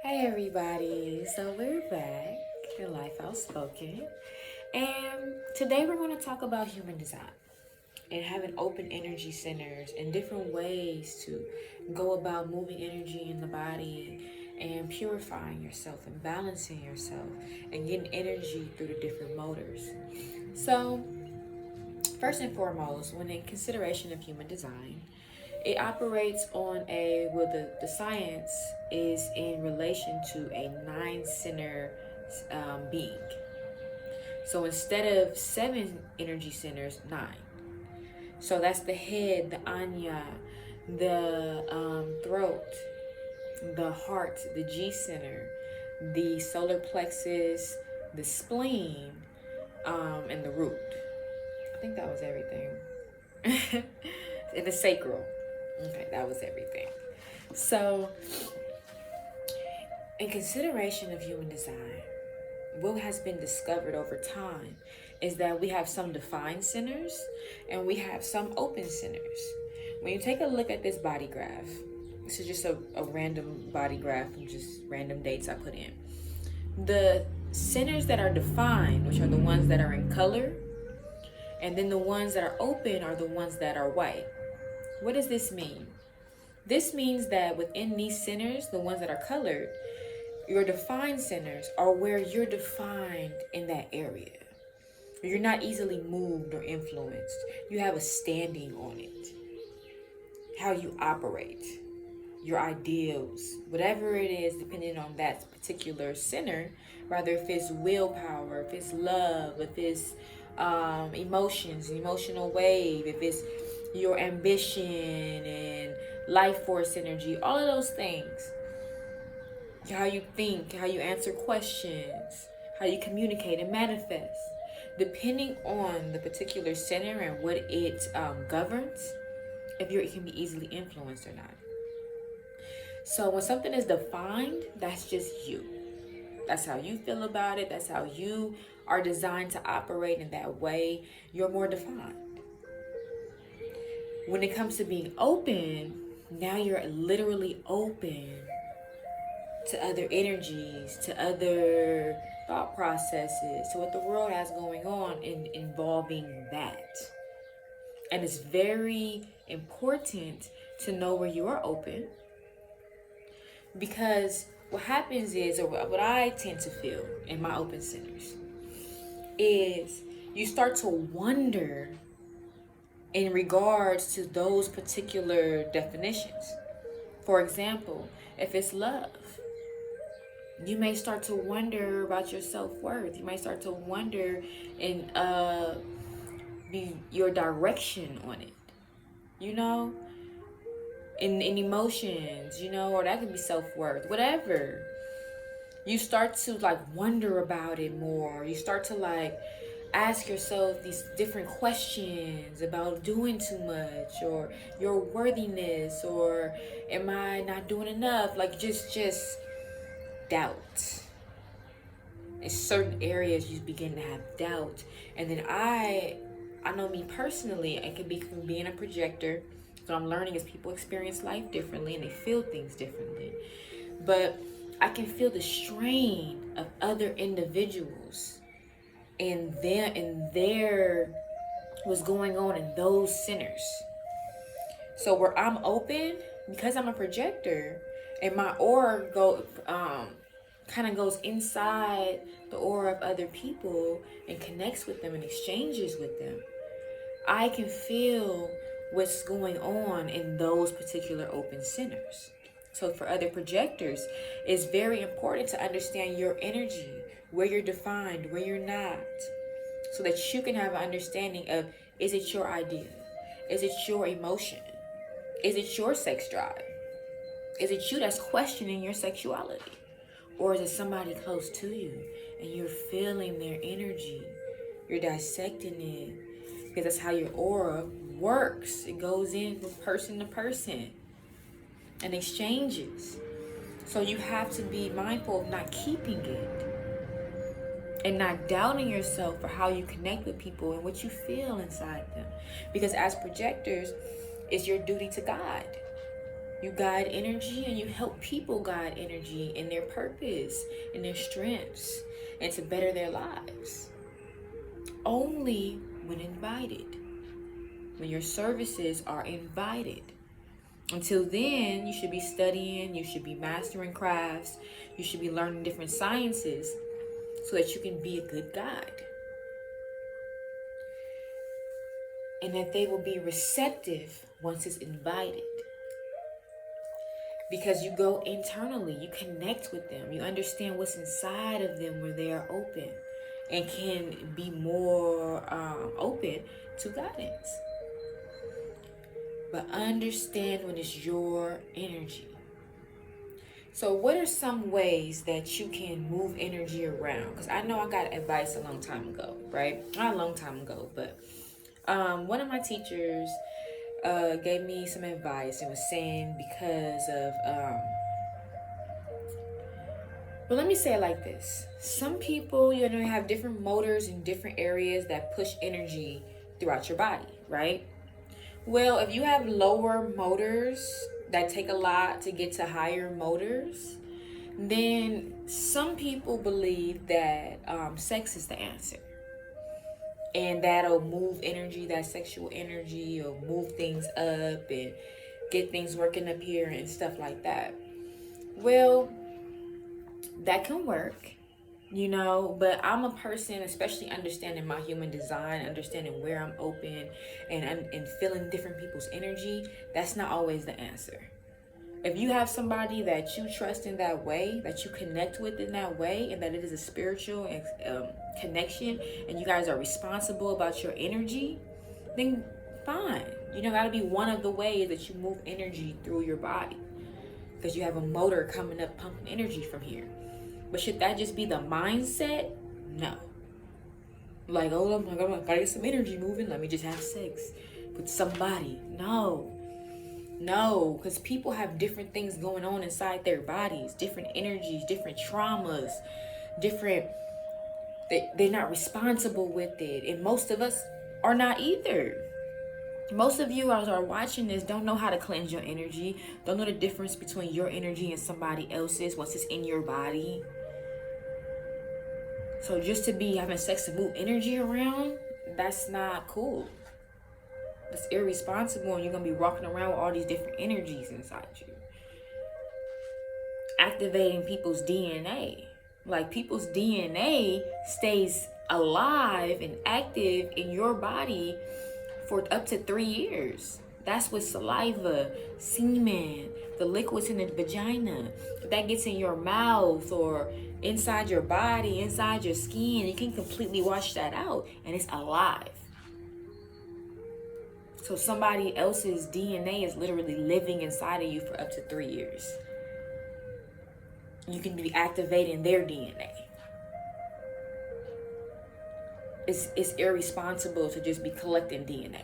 Hey everybody, so we're back in Life Outspoken, and today we're going to talk about human design and having open energy centers and different ways to go about moving energy in the body and purifying yourself and balancing yourself and getting energy through the different motors. So, first and foremost, when in consideration of human design, it operates on the science is in relation to a nine center being. So instead of seven energy centers, nine. So that's the head, the anya, the throat, the heart, the G center, the solar plexus, the spleen, and the root. I think that was everything. And the sacral. Okay, that was everything. So, in consideration of human design, what has been discovered over time is that we have some defined centers and we have some open centers. When you take a look at this body graph, this is just a random body graph from just random dates I put in. The centers that are defined, which are the ones that are in color, and then the ones that are open are the ones that are white. What does this mean? This means that within these centers, the ones that are colored, your defined centers are where you're defined in that area. You're not easily moved or influenced. You have a standing on it. How you operate, your ideals, whatever it is, depending on that particular center, rather if it's willpower, if it's love, if it's emotions, emotional wave, if it's your ambition and life force energy, all of those things. How you think, how you answer questions, how you communicate and manifest. Depending on the particular center and what it governs, if it can be easily influenced or not. So when something is defined, that's just you. That's how you feel about it. That's how you are designed to operate in that way. You're more defined. When it comes to being open, now you're literally open to other energies, to other thought processes, to what the world has going on in involving that. And it's very important to know where you are open, because what happens is, or what I tend to feel in my open centers, is you start to wonder in regards to those particular definitions. For example, if it's love, you may start to wonder about your self-worth. You might start to wonder in your direction on it, you know, in emotions, you know, or that could be self-worth, whatever. You start to like wonder about it more. You start to like ask yourself these different questions about doing too much, or your worthiness, or am I not doing enough? Like just doubt. In certain areas you begin to have doubt. And then I know me personally, it could be from being a projector. So I'm learning as people experience life differently and they feel things differently. But I can feel the strain of other individuals and their what's going on in those centers. So where I'm open, because I'm a projector, and my aura kind of goes inside the aura of other people and connects with them and exchanges with them, I can feel what's going on in those particular open centers. So for other projectors, it's very important to understand your energy, where you're defined, where you're not, so that you can have an understanding of, is it your idea? Is it your emotion? Is it your sex drive? Is it you that's questioning your sexuality? Or is it somebody close to you and you're feeling their energy? You're dissecting it, because that's how your aura works. It goes in from person to person and exchanges. So you have to be mindful of not keeping it and not doubting yourself for how you connect with people and what you feel inside them. Because as projectors, it's your duty to guide. You guide energy and you help people guide energy in their purpose, in their strengths, and to better their lives. Only when invited. When your services are invited. Until then, you should be studying, you should be mastering crafts, you should be learning different sciences so that you can be a good guide. And that they will be receptive once it's invited. Because you go internally, you connect with them, you understand what's inside of them where they are open and can be more open to guidance. But understand when it's your energy. So what are some ways that you can move energy around? Because I know I got advice a long time ago, right? Not a long time ago, but one of my teachers gave me some advice and was saying because of but let me say it like this. Some people, have different motors in different areas that push energy throughout your body, right? Well, if you have lower motors that take a lot to get to higher motors, then some people believe that sex is the answer. And that'll move energy, that sexual energy, or move things up and get things working up here and stuff like that. Well, that can work, but I'm a person, especially understanding my human design, understanding where I'm open and feeling different people's energy. That's not always the answer. If you have somebody that you trust in that way, that you connect with in that way, and that it is a spiritual connection, and you guys are responsible about your energy, then fine. That'll be one of the ways that you move energy through your body, because you have a motor coming up pumping energy from here. But should that just be the mindset? No. Like, oh my God, I gotta get some energy moving. Let me just have sex with somebody. No, because people have different things going on inside their bodies, different energies, different traumas, they're not responsible with it. And most of us are not either. Most of you who are watching this don't know how to cleanse your energy, don't know the difference between your energy and somebody else's once it's in your body. So just to be having sex to move energy around, that's not cool. That's irresponsible, and you're going to be walking around with all these different energies inside you. Activating people's DNA. Like, people's DNA stays alive and active in your body for up to 3 years. That's with saliva, semen, the liquids in the vagina. If that gets in your mouth or inside your body, inside your skin, you can completely wash that out, and it's alive. So somebody else's DNA is literally living inside of you for up to 3 years. You can be activating their DNA. It's irresponsible to just be collecting DNA.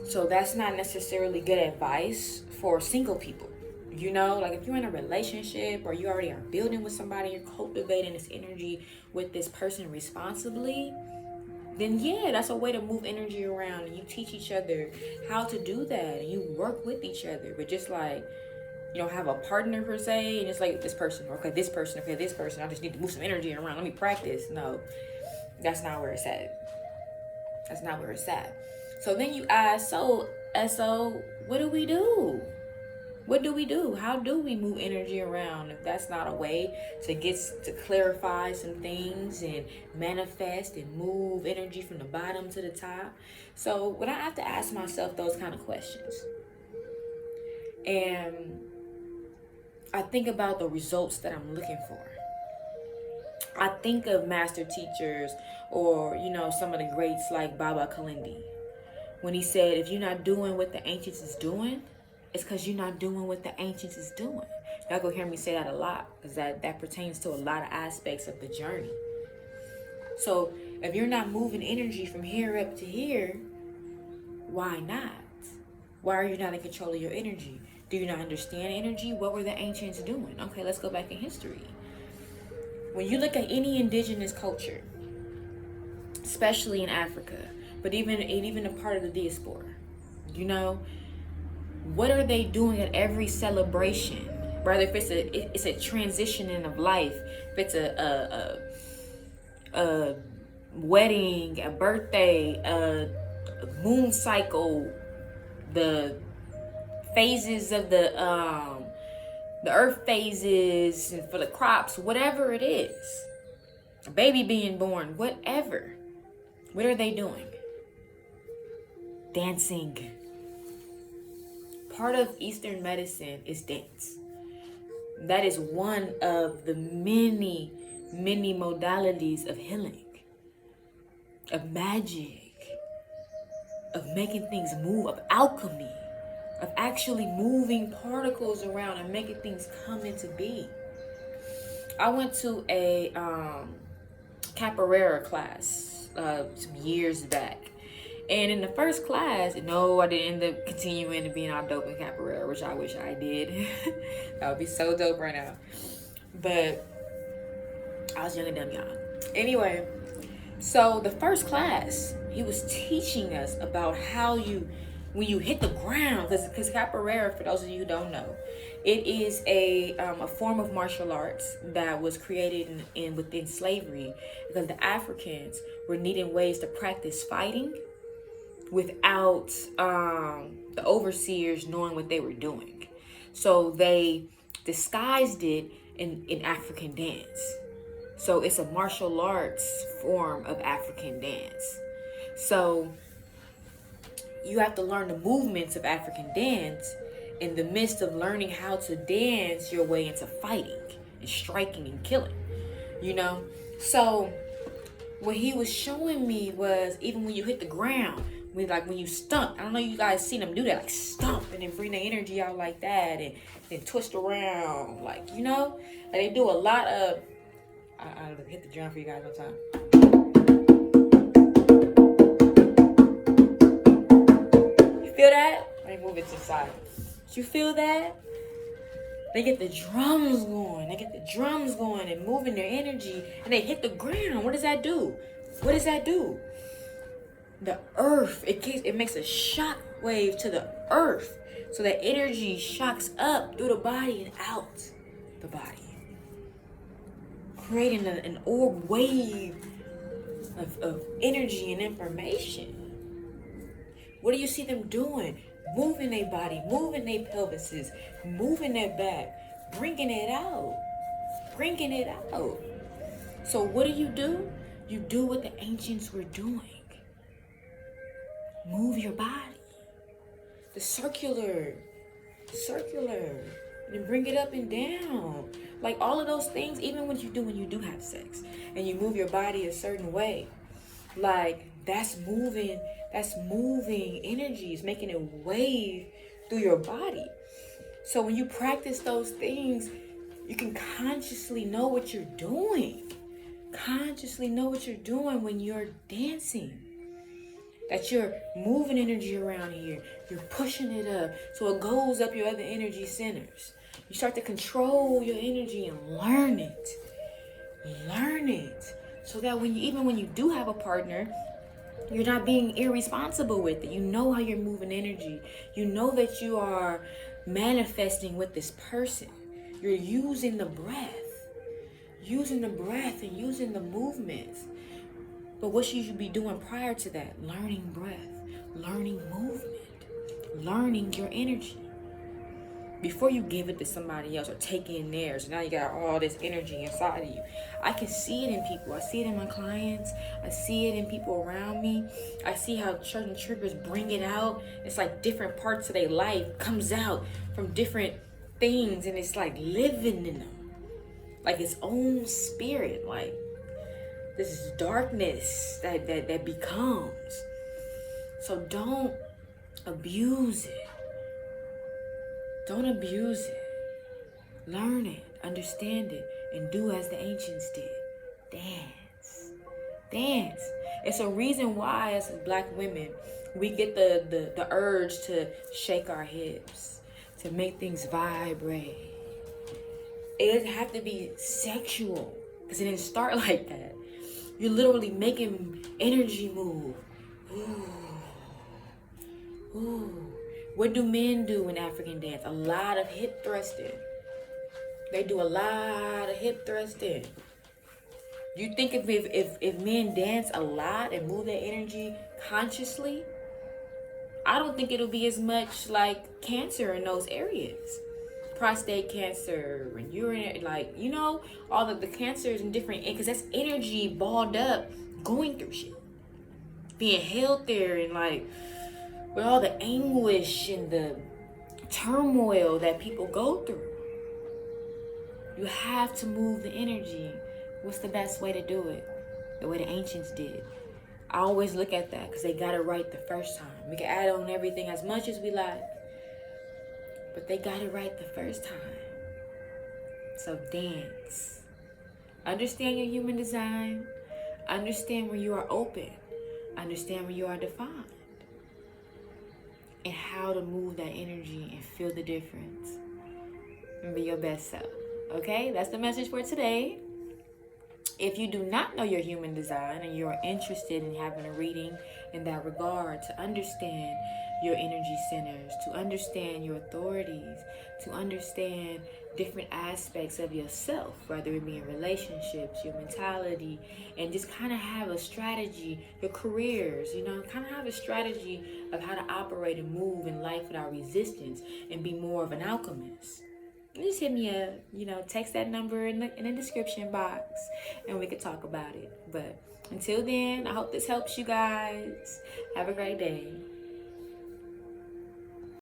So that's not necessarily good advice for single people. Like if you're in a relationship or you already are building with somebody, you're cultivating this energy with this person responsibly, then yeah, that's a way to move energy around, and you teach each other how to do that, and you work with each other. But just like, you don't have a partner per se, and it's like this person, okay, this person, I just need to move some energy around, let me practice. No, that's not where it's at. That's not where it's at. So then you ask, so what do we do? What do we do? How do we move energy around if that's not a way to clarify some things and manifest and move energy from the bottom to the top? So when I have to ask myself those kind of questions, and I think about the results that I'm looking for. I think of master teachers or, some of the greats like Baba Kalindi, when he said, if you're not doing what the ancients is doing, it's because you're not doing what the ancients is doing. Y'all go hear me say that a lot, because that pertains to a lot of aspects of the journey. So if you're not moving energy from here up to here, why not? Why are you not in control of your energy? Do you not understand energy? What were the ancients doing? Okay, let's go back in history. When you look at any indigenous culture, especially in Africa, but even a part of the diaspora, What are they doing at every celebration? Rather if it's a transitioning of life, if it's a wedding, a birthday, a moon cycle, the phases of the earth phases, and for the crops, whatever it is, a baby being born, whatever. What are they doing? Dancing. Part of Eastern medicine is dance. That is one of the many, many modalities of healing, of magic, of making things move, of alchemy, of actually moving particles around and making things come into being. I went to a Capoeira class some years back. And in the first class, no, I didn't end up continuing to being all dope in Capoeira, which I wish I did. That would be so dope right now. But I was young and dumb, y'all. Anyway, so the first class, he was teaching us about how when you hit the ground, because Capoeira, for those of you who don't know, it is a form of martial arts that was created within slavery, because the Africans were needing ways to practice fighting without the overseers knowing what they were doing. So they disguised it in African dance. So it's a martial arts form of African dance. So you have to learn the movements of African dance in the midst of learning how to dance your way into fighting and striking and killing, you know? So what he was showing me was, even when you hit the ground, when you stomp, I don't know if you guys seen them do that, like stomp and then bring the energy out like that and then twist around, like, you know? Like they do a lot of, I'll hit the drum for you guys one time. You feel that? Let me move it to the side. You feel that? They get the drums going. They get the drums going and moving their energy, and they hit the ground. What does that do? What does that do? The earth, it makes a shock wave to the earth. So that energy shocks up through the body and out the body, creating an orb wave of energy and information. What do you see them doing? Moving their body, moving their pelvises, moving their back, bringing it out, bringing it out. So what do? You do what the ancients were doing. Move your body. The circular, and bring it up and down. Like all of those things, even when you do have sex and you move your body a certain way, like that's moving energy, it's making it wave through your body. So when you practice those things, you can consciously know what you're doing. Consciously know what you're doing when you're dancing. That you're moving energy around here. You're pushing it up so it goes up your other energy centers. You start to control your energy and learn it. Learn it. So that when you do have a partner, you're not being irresponsible with it. You know how you're moving energy. You know that you are manifesting with this person. You're using the breath. Using the breath and using the movements. But what should you be doing prior to that? Learning breath, learning movement, learning your energy. Before you give it to somebody else or take in theirs, now you got all this energy inside of you. I can see it in people. I see it in my clients. I see it in people around me. I see how certain triggers bring it out. It's like different parts of their life comes out from different things, and it's like living in them. Like its own spirit, like this darkness that becomes. So don't abuse it. Don't abuse it. Learn it, understand it, and do as the ancients did. Dance. Dance. It's a reason why as Black women, we get the urge to shake our hips, to make things vibrate. It doesn't have to be sexual, because it didn't start like that. You're literally making energy move. Ooh. Ooh. What do men do in African dance? A lot of hip thrusting. They do a lot of hip thrusting. You think if men dance a lot and move their energy consciously, I don't think it'll be as much like cancer in those areas. Prostate cancer and urinary, like, you know, all of the cancers and different, because that's energy balled up going through shit. Being held there and like with all the anguish and the turmoil that people go through. You have to move the energy. What's the best way to do it? The way the ancients did. I always look at that because they got it right the first time. We can add on everything as much as we like, but they got it right the first time. So dance. Understand your human design. Understand where you are open. Understand where you are defined. And how to move that energy and feel the difference. And be your best self. Okay? That's the message for today. If you do not know your human design and you're interested in having a reading in that regard to understand your energy centers, to understand your authorities, to understand different aspects of yourself, whether it be in relationships, your mentality, and just kind of have a strategy, your careers, you know, kind of have a strategy of how to operate and move in life without resistance and be more of an alchemist. Just hit me up, you know, text that number in the description box and we could talk about it. But until then, I hope this helps you guys. Have a great day.